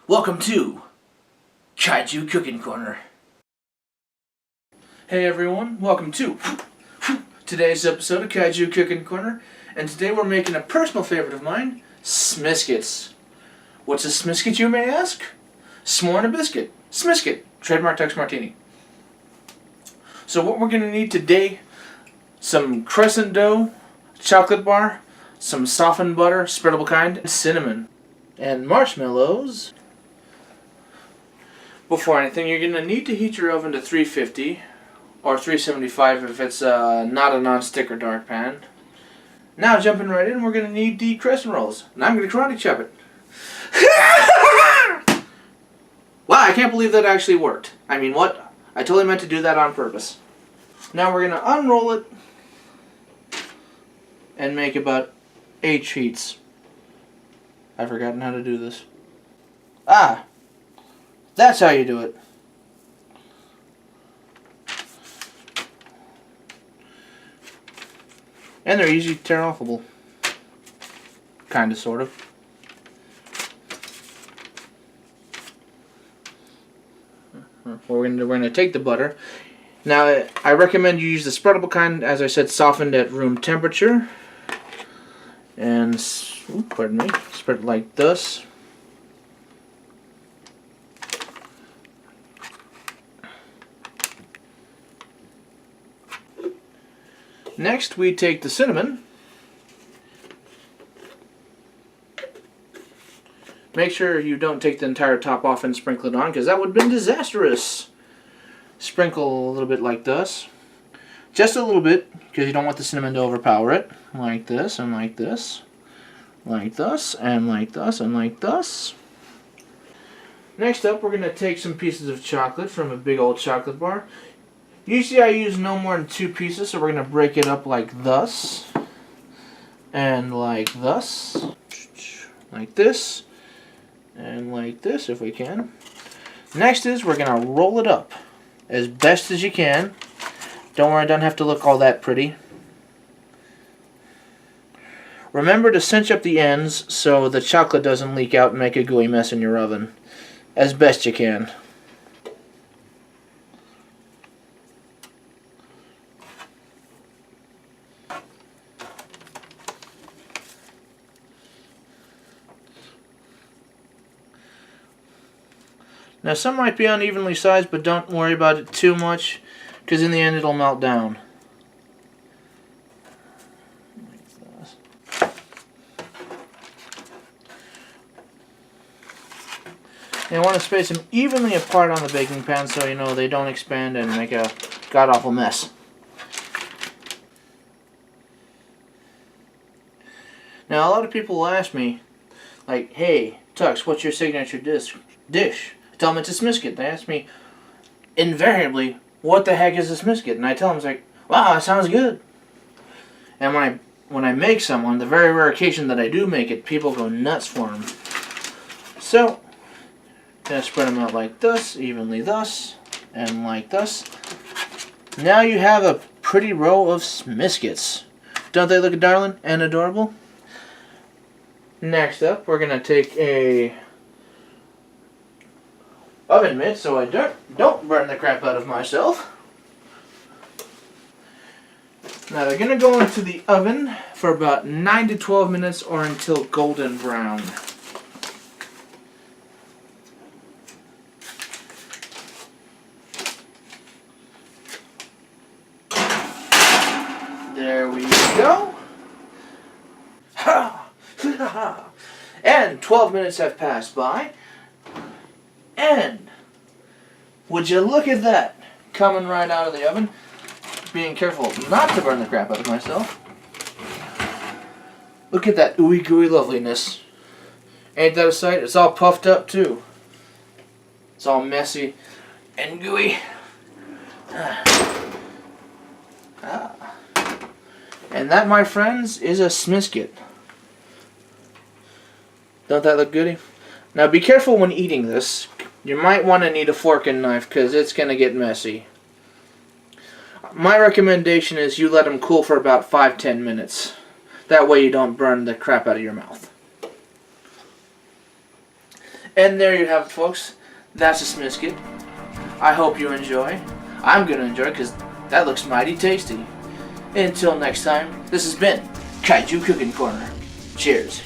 Welcome to Kaiju Cooking Corner. Hey everyone, welcome to today's episode of Kaiju Cooking Corner. And today we're making a personal favorite of mine, Smiskets. What's a Smisket, you may ask? S'more and a biscuit. Smisket, trademark Tux Martini. So what we're going to need today, some crescent dough, chocolate bar, some softened butter, spreadable kind, cinnamon, and marshmallows. Before anything, you're going to need to heat your oven to 350 or 375 if it's not a non-stick or dark pan. Now jumping right in, we're going to need the crescent rolls. And I'm going to karate chop it. Wow, I can't believe that actually worked. I mean, what? I totally meant to do that on purpose. Now we're going to unroll it and make about 8 sheets. I've forgotten how to do this. Ah! That's how you do it. And they're easy to tear offable. Kinda, sort of. We're gonna take the butter. Now, I recommend you use the spreadable kind, as I said, softened at room temperature. And, pardon me, spread it like this. Next, we take the cinnamon. Make sure you don't take the entire top off and sprinkle it on, because that would have been disastrous. Sprinkle a little bit like this. Just a little bit, because you don't want the cinnamon to overpower it. Like this, and like this. Like this, and like this, and like this. Next up, we're going to take some pieces of chocolate from a big old chocolate bar. Usually I use no more than 2 pieces, so we're going to break it up like this. And like this. Like this. And like this, if we can. Next is we're going to roll it up as best as you can. Don't worry, it doesn't have to look all that pretty. Remember to cinch up the ends so the chocolate doesn't leak out and make a gooey mess in your oven. As best you can. Now some might be unevenly sized, but don't worry about it too much, because in the end it'll melt down. You want to space them evenly apart on the baking pan so you know they don't expand and make a god-awful mess. Now a lot of people will ask me, like, hey, Tux, what's your signature dish? Tell them it's a Smisket. They ask me invariably, what the heck is a Smisket? And I tell them, it's like, wow, that sounds good. And when I make some, on the very rare occasion that I do make it, people go nuts for them. So, I'm going to spread them out like this, evenly thus, and like this. Now you have a pretty row of Smiskets. Don't they look darling and adorable? Next up, we're going to take a oven mitt so I don't burn the crap out of myself. Now they're going to go into the oven for about 9 to 12 minutes or until golden brown. There we go. And 12 minutes have passed by. And would you look at that, coming right out of the oven, being careful not to burn the crap out of myself. Look at that ooey gooey loveliness. Ain't that a sight? It's all puffed up too. It's all messy and gooey. And that, my friends, is a Smisket. Don't that look goody? Now be careful when eating this. You might want to need a fork and knife because it's going to get messy. My recommendation is you let them cool for about 5-10 minutes. That way you don't burn the crap out of your mouth. And there you have it, folks. That's a Smisket. I hope you enjoy. I'm going to enjoy it because that looks mighty tasty. Until next time, this has been Kaiju Cooking Corner. Cheers.